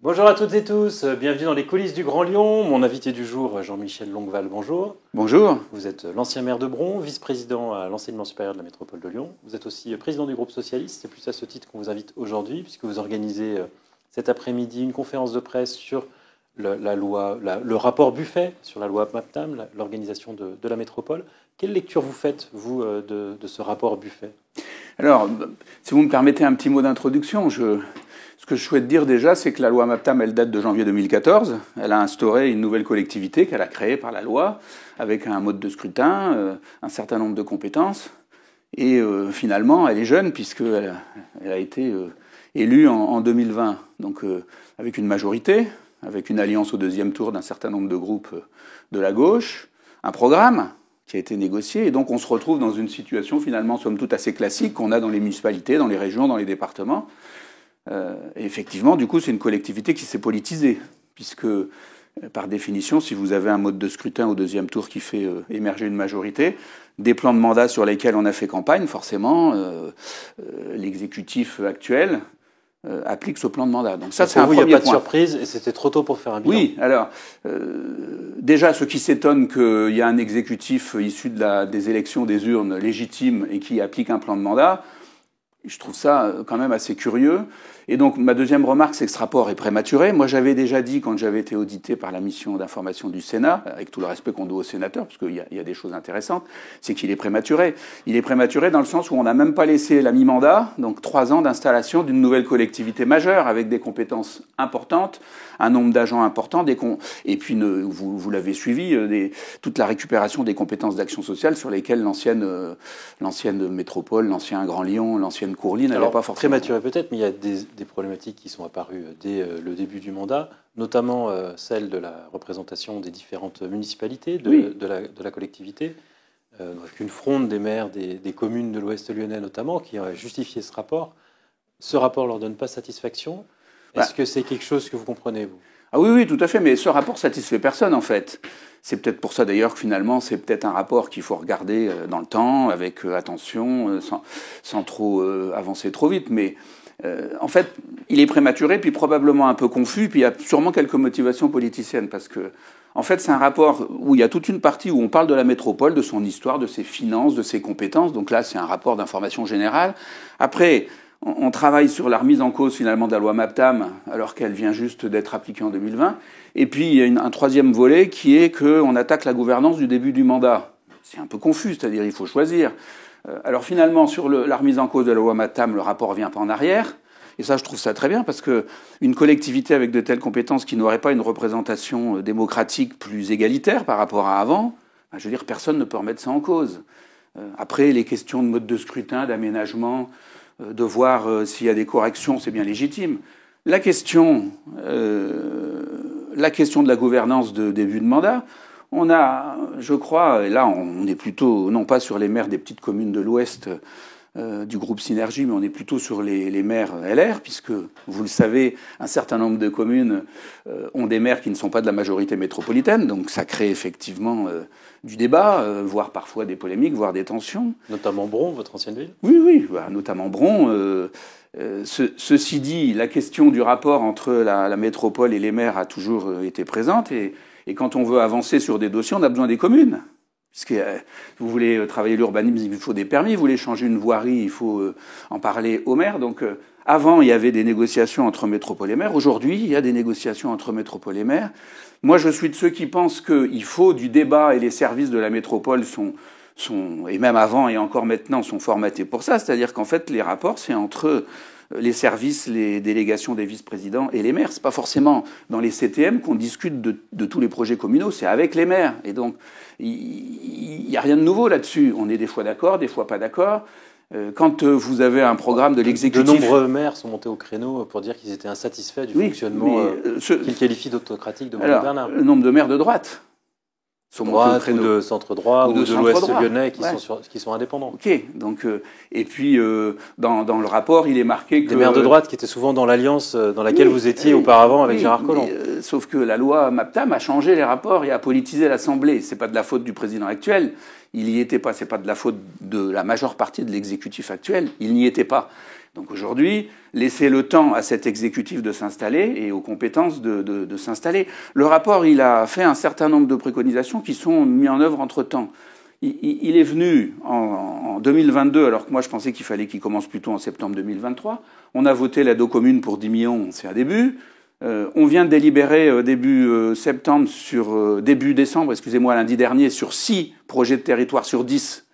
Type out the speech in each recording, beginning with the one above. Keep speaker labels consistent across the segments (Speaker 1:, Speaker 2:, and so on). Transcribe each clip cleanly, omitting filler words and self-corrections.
Speaker 1: Bonjour à toutes et tous, bienvenue dans les coulisses du Grand Lyon. Mon invité du jour, Jean-Michel Longueval, bonjour.
Speaker 2: Bonjour.
Speaker 1: Vous êtes l'ancien maire de Bron, vice-président à l'enseignement supérieur de la métropole de Lyon. Vous êtes aussi président du groupe socialiste. C'est plus à ce titre qu'on vous invite aujourd'hui, puisque vous organisez cet après-midi une conférence de presse sur le rapport Buffet, sur la loi MAPTAM, l'organisation de la métropole. Quelle lecture vous faites, vous, de ce rapport Buffet ?
Speaker 2: Alors, si vous me permettez un petit mot d'introduction, ce que je souhaite dire déjà, c'est que la loi MAPTAM, elle date de janvier 2014. Elle a instauré une nouvelle collectivité qu'elle a créée par la loi, avec un mode de scrutin, un certain nombre de compétences. Et finalement, elle est jeune, puisqu'elle a été élue en 2020, donc avec une majorité, avec une alliance au deuxième tour d'un certain nombre de groupes de la gauche, un programme qui a été négocié, et donc on se retrouve dans une situation finalement somme toute assez classique qu'on a dans les municipalités, dans les régions, dans les départements. Et effectivement, du coup, c'est une collectivité qui s'est politisée, puisque par définition, si vous avez un mode de scrutin au deuxième tour qui fait émerger une majorité, des plans de mandat sur lesquels on a fait campagne, forcément, l'exécutif actuel applique ce plan de mandat. Donc ça, c'est un premier point.
Speaker 1: Il n'y a pas de surprise et c'était trop tôt pour faire un bilan.
Speaker 2: Oui, alors, déjà, ceux qui s'étonnent qu'il y a un exécutif issu des élections des urnes légitimes et qui applique un plan de mandat, je trouve ça quand même assez curieux. Et donc, ma deuxième remarque, c'est que ce rapport est prématuré. Moi, j'avais déjà dit, quand j'avais été audité par la mission d'information du Sénat, avec tout le respect qu'on doit aux sénateurs, parce qu'il y a des choses intéressantes, c'est qu'il est prématuré. Il est prématuré dans le sens où on n'a même pas laissé la mi-mandat, donc 3 ans d'installation d'une nouvelle collectivité majeure, avec des compétences importantes, un nombre d'agents important, et puis, vous l'avez suivi, toute la récupération des compétences d'action sociale sur lesquelles l'ancienne métropole, l'ancien Grand Lyon, l'ancienne Courline n'avait pas forcément.
Speaker 1: Prématuré peut-être, mais il y a des problématiques qui sont apparues dès le début du mandat, notamment celle de la représentation des différentes municipalités de la collectivité, avec une fronde des maires des communes de l'Ouest lyonnais notamment, qui a justifié ce rapport. Ce rapport ne leur donne pas satisfaction. Est-ce que c'est quelque chose que vous comprenez, vous ?
Speaker 2: Ah oui, tout à fait, mais ce rapport satisfait personne, en fait. C'est peut-être pour ça, d'ailleurs, que finalement, c'est peut-être un rapport qu'il faut regarder dans le temps, avec attention, sans trop avancer trop vite, mais en fait, il est prématuré, puis probablement un peu confus, puis il y a sûrement quelques motivations politiciennes, parce que, en fait, c'est un rapport où il y a toute une partie où on parle de la métropole, de son histoire, de ses finances, de ses compétences. Donc là, c'est un rapport d'information générale. Après, on travaille sur la remise en cause, finalement, de la loi MAPTAM, alors qu'elle vient juste d'être appliquée en 2020. Et puis, il y a un troisième volet qui est qu'on attaque la gouvernance du début du mandat. C'est un peu confus, c'est-à-dire il faut choisir. Alors finalement, sur la remise en cause de la loi MAPTAM, le rapport revient pas en arrière. Et ça, je trouve ça très bien, parce que une collectivité avec de telles compétences qui n'aurait pas une représentation démocratique plus égalitaire par rapport à avant, je veux dire, personne ne peut remettre ça en cause. Après, les questions de mode de scrutin, d'aménagement, de voir s'il y a des corrections, c'est bien légitime. La question de la gouvernance de début de mandat, on a, je crois, et là on est plutôt, non pas sur les maires des petites communes de l'Ouest du groupe Synergie, mais on est plutôt sur les maires LR, puisque, vous le savez, un certain nombre de communes ont des maires qui ne sont pas de la majorité métropolitaine, donc ça crée effectivement du débat, voire parfois des polémiques, voire des tensions.
Speaker 1: Notamment Bron, votre ancienne ville ?
Speaker 2: Oui, notamment Bron. Ceci dit, la question du rapport entre la métropole et les maires a toujours été présente, et quand on veut avancer sur des dossiers, on a besoin des communes. Parce que vous voulez travailler l'urbanisme, il faut des permis, vous voulez changer une voirie, il faut en parler aux maires. Donc avant, il y avait des négociations entre métropole et maire. Aujourd'hui, il y a des négociations entre métropole et maire. Moi, je suis de ceux qui pensent qu'il faut du débat, et les services de la métropole sont et même avant et encore maintenant, sont formatés pour ça. C'est-à-dire qu'en fait, les rapports, c'est entre les services, les délégations des vice-présidents et les maires. C'est pas forcément dans les CTM qu'on discute de tous les projets communaux, c'est avec les maires. Et donc, il n'y a rien de nouveau là-dessus. On est des fois d'accord, des fois pas d'accord. Quand vous avez un programme de l'exécutif...
Speaker 1: De nombreux maires sont montés au créneau pour dire qu'ils étaient insatisfaits du fonctionnement qu'ils qualifient d'autocratique de Bruno Bernard.
Speaker 2: Le nombre de maires de droite
Speaker 1: droite, ou de centre-droit, ou de l'Ouest lyonnais qui sont indépendants.
Speaker 2: Ok, donc, et puis dans le rapport, il est marqué que...
Speaker 1: Des maires de droite qui étaient souvent dans l'alliance dans laquelle vous étiez auparavant avec Gérard Collomb.
Speaker 2: Sauf que la loi MAPTAM a changé les rapports et a politisé l'Assemblée. C'est pas de la faute du président actuel, il n'y était pas. C'est pas de la faute de la majeure partie de l'exécutif actuel, il n'y était pas. Donc aujourd'hui, laissez le temps à cet exécutif de s'installer et aux compétences de s'installer. Le rapport, il a fait un certain nombre de préconisations qui sont mises en œuvre entre-temps. Il est venu en 2022, alors que moi je pensais qu'il fallait qu'il commence plutôt en septembre 2023. On a voté la do commune pour 10 millions, c'est un début. On vient de délibérer début décembre, excusez-moi, lundi dernier, sur 6 projets de territoire sur 10.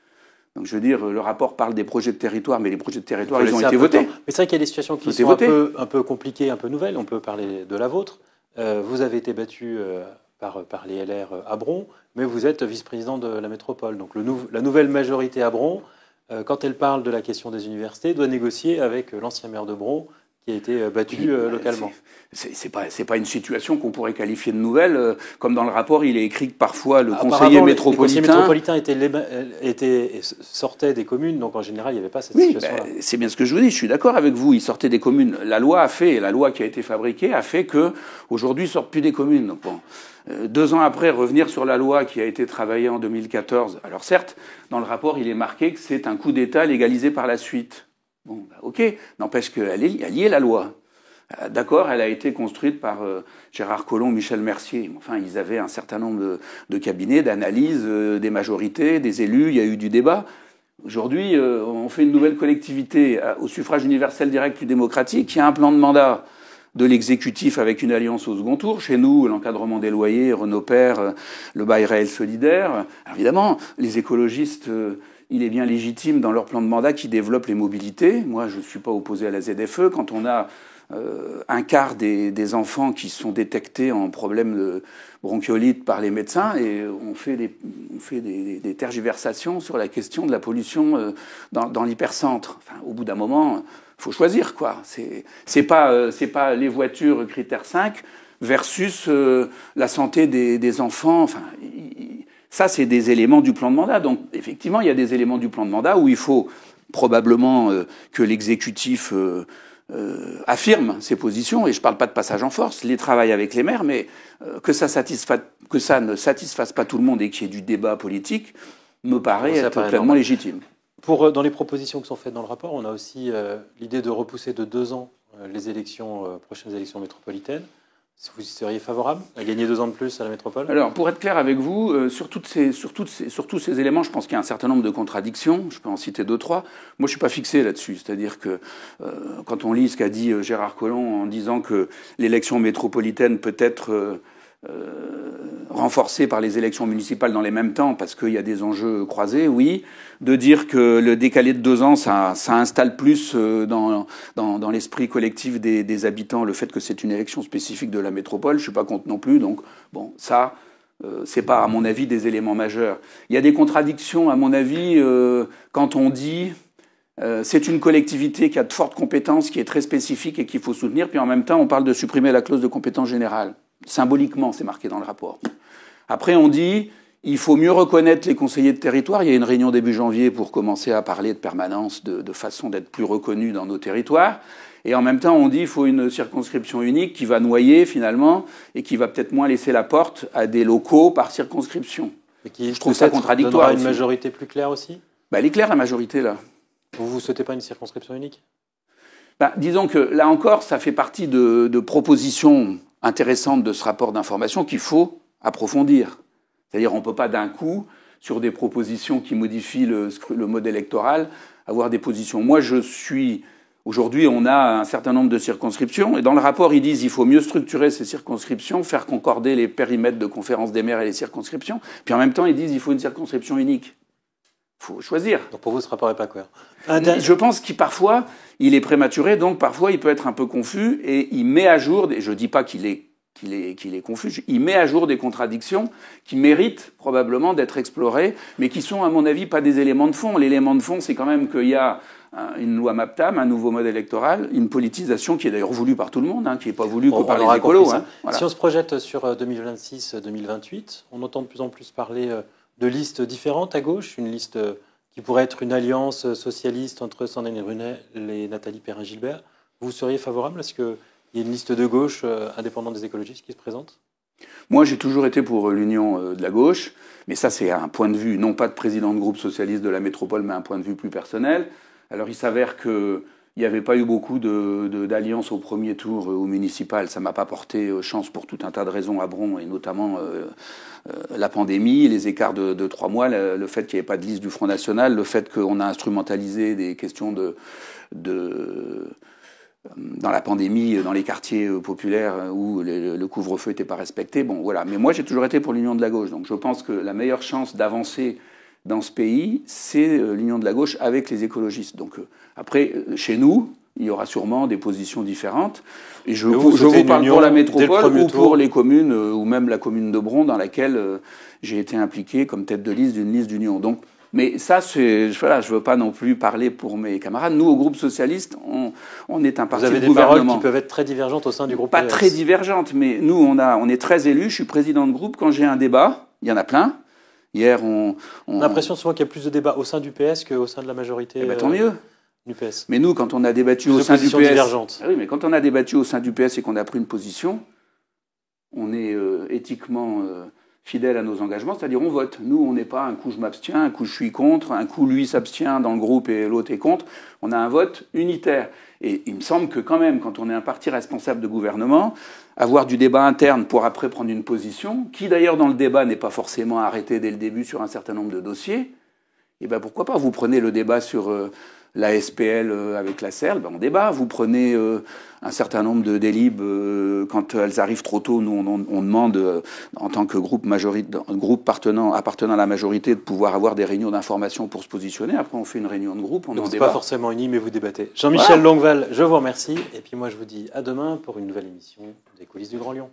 Speaker 2: Donc je veux dire, le rapport parle des projets de territoire, mais les projets de territoire, ils ont été votés.
Speaker 1: Mais c'est vrai qu'il y a des situations qui sont un peu compliquées, un peu nouvelles. On peut parler de la vôtre. Vous avez été battu par les LR à Bron, mais vous êtes vice-président de la métropole. Donc la nouvelle majorité à Bron, quand elle parle de la question des universités, doit négocier avec l'ancien maire de Bron, qui a été battu localement. C'est
Speaker 2: pas une situation qu'on pourrait qualifier de nouvelle. Comme dans le rapport, il est écrit que parfois le conseiller métropolitain...
Speaker 1: Les conseillers métropolitains sortaient des communes, donc en général, il n'y avait pas cette situation-là.
Speaker 2: C'est bien ce que je vous dis, je suis d'accord avec vous, ils sortaient des communes. La loi qui a été fabriquée a fait que aujourd'hui ils sortent plus des communes. Donc bon, 2 ans après, revenir sur la loi qui a été travaillée en 2014. Alors certes, dans le rapport, il est marqué que c'est un coup d'État légalisé par la suite. Bon, ok, n'empêche qu'elle y est la loi. D'accord, elle a été construite par Gérard Collomb, Michel Mercier. Enfin, ils avaient un certain nombre de cabinets d'analyse, des majorités, des élus, il y a eu du débat. Aujourd'hui, on fait une nouvelle collectivité au suffrage universel direct plus démocratique. Il y a un plan de mandat de l'exécutif avec une alliance au second tour. Chez nous, l'encadrement des loyers, Renault Père, le bail réel solidaire. Alors, évidemment, les écologistes... il est bien légitime dans leur plan de mandat qui développe les mobilités. Moi, je ne suis pas opposé à la ZFE. Quand on a un quart des enfants qui sont détectés en problème de bronchiolite par les médecins, et on fait des tergiversations sur la question de la pollution dans l'hypercentre. Enfin, au bout d'un moment, il faut choisir, quoi. C'est pas les voitures critère 5 versus la santé des enfants. Enfin, ça, c'est des éléments du plan de mandat. Donc, effectivement, il y a des éléments du plan de mandat où il faut probablement que l'exécutif affirme ses positions. Et je ne parle pas de passage en force, les travaille avec les maires, mais que ça ne satisfasse pas tout le monde et qu'il y ait du débat politique me paraît être pleinement légitime.
Speaker 1: Dans les propositions qui sont faites dans le rapport, on a aussi l'idée de repousser de 2 ans les prochaines élections métropolitaines. Vous y seriez favorable à gagner 2 ans de plus à la métropole?
Speaker 2: Alors, pour être clair avec vous, sur tous ces éléments, je pense qu'il y a un certain nombre de contradictions. Je peux en citer 2-3. Moi, je ne suis pas fixé là-dessus. C'est-à-dire que quand on lit ce qu'a dit Gérard Collomb en disant que l'élection métropolitaine peut être renforcée par les élections municipales dans les mêmes temps parce qu'il y a des enjeux croisés, oui. De dire que le décalé de 2 ans, ça installe plus dans l'esprit collectif des habitants le fait que c'est une élection spécifique de la métropole, je suis pas contre non plus. Donc bon, ça, c'est pas à mon avis des éléments majeurs. Il y a des contradictions à mon avis quand on dit c'est une collectivité qui a de fortes compétences, qui est très spécifique et qu'il faut soutenir, puis en même temps on parle de supprimer la clause de compétence générale. Symboliquement, c'est marqué dans le rapport. Après, on dit il faut mieux reconnaître les conseillers de territoire. Il y a une réunion début janvier pour commencer à parler de permanence, de façon d'être plus reconnus dans nos territoires. Et en même temps, on dit qu'il faut une circonscription unique qui va noyer finalement et qui va peut-être moins laisser la porte à des locaux par circonscription.
Speaker 1: Je trouve ça contradictoire. Donnera une majorité plus claire aussi?
Speaker 2: Elle est claire, la majorité, là.
Speaker 1: Vous ne souhaitez pas une circonscription unique?
Speaker 2: Disons que là encore, ça fait partie de propositions intéressante de ce rapport d'information qu'il faut approfondir. C'est-à-dire on ne peut pas d'un coup, sur des propositions qui modifient le mode électoral, avoir des positions. Moi, aujourd'hui, on a un certain nombre de circonscriptions, et dans le rapport, ils disent qu'il faut mieux structurer ces circonscriptions, faire concorder les périmètres de conférence des maires et les circonscriptions, puis en même temps, ils disent qu'il faut une circonscription unique. Il faut choisir.
Speaker 1: Donc pour vous, ce rapport n'est pas clair.
Speaker 2: Je pense qu'il parfois, il est prématuré, donc parfois il peut être un peu confus, et il met à jour, je ne dis pas qu'il est confus, il met à jour des contradictions qui méritent probablement d'être explorées, mais qui sont à mon avis pas des éléments de fond. L'élément de fond, c'est quand même qu'il y a une loi MAPTAM, un nouveau mode électoral, une politisation qui est d'ailleurs voulue par tout le monde, qui n'est pas voulue que par les écolos.
Speaker 1: Voilà. Si on se projette sur 2026-2028, on entend de plus en plus parler de listes différentes à gauche, une liste qui pourrait être une alliance socialiste entre Sandrine Runel et Nathalie Perrin-Gilbert. Vous seriez favorable à ce qu'il y ait une liste de gauche indépendante des écologistes qui se présente?
Speaker 2: Moi, j'ai toujours été pour l'union de la gauche, mais ça, c'est un point de vue, non pas de président de groupe socialiste de la métropole, mais un point de vue plus personnel. Alors, il s'avère que Il n'y avait pas eu beaucoup d'alliances au premier tour au municipal. Ça ne m'a pas porté chance pour tout un tas de raisons à Bron, et notamment la pandémie, les écarts de 3 mois, le fait qu'il n'y ait pas de liste du Front National, le fait qu'on a instrumentalisé des questions dans la pandémie, dans les quartiers populaires où le couvre-feu n'était pas respecté. Bon, voilà. Mais moi, j'ai toujours été pour l'union de la gauche. Donc je pense que la meilleure chance d'avancer dans ce pays, c'est l'union de la gauche avec les écologistes. Donc après, chez nous, il y aura sûrement des positions différentes. Et je vous parle pour la métropole ou pour les communes, ou même la commune de Bron, dans laquelle j'ai été impliqué comme tête de liste d'une liste d'union. Donc, mais ça, voilà, je ne veux pas non plus parler pour mes camarades. Nous, au groupe socialiste, on est un parti de gouvernement. Vous avez des paroles
Speaker 1: qui peuvent être très divergentes au sein du groupe
Speaker 2: Pas très divergentes, mais nous, on est très élus. Je suis président de groupe. Quand j'ai un débat, il y en a plein. Hier, on
Speaker 1: a l'impression souvent qu'il y a plus de débats au sein du PS qu'au sein de la majorité.
Speaker 2: Eh ben, tant mieux.
Speaker 1: Du PS.
Speaker 2: Mais nous, quand on a débattu au sein du PS, oui, mais quand on a débattu au sein du PS et qu'on a pris une position, on est éthiquement fidèle à nos engagements, c'est-à-dire on vote. Nous, on n'est pas un coup je m'abstiens, un coup je suis contre, un coup lui s'abstient dans le groupe et l'autre est contre. On a un vote unitaire. Et il me semble que quand même, quand on est un parti responsable de gouvernement, avoir du débat interne pour après prendre une position, qui d'ailleurs dans le débat n'est pas forcément arrêté dès le début sur un certain nombre de dossiers, et ben pourquoi pas, vous prenez le débat sur la SPL avec la CERL, ben on débat. Vous prenez un certain nombre de délibes, quand elles arrivent trop tôt, nous on demande, en tant que groupe appartenant à la majorité, de pouvoir avoir des réunions d'information pour se positionner. Après on fait une réunion de groupe, on en débat.
Speaker 1: Pas forcément unis, mais vous débattez. Jean-Michel Longueval, je vous remercie. Et puis moi je vous dis à demain pour une nouvelle émission des coulisses du Grand Lyon.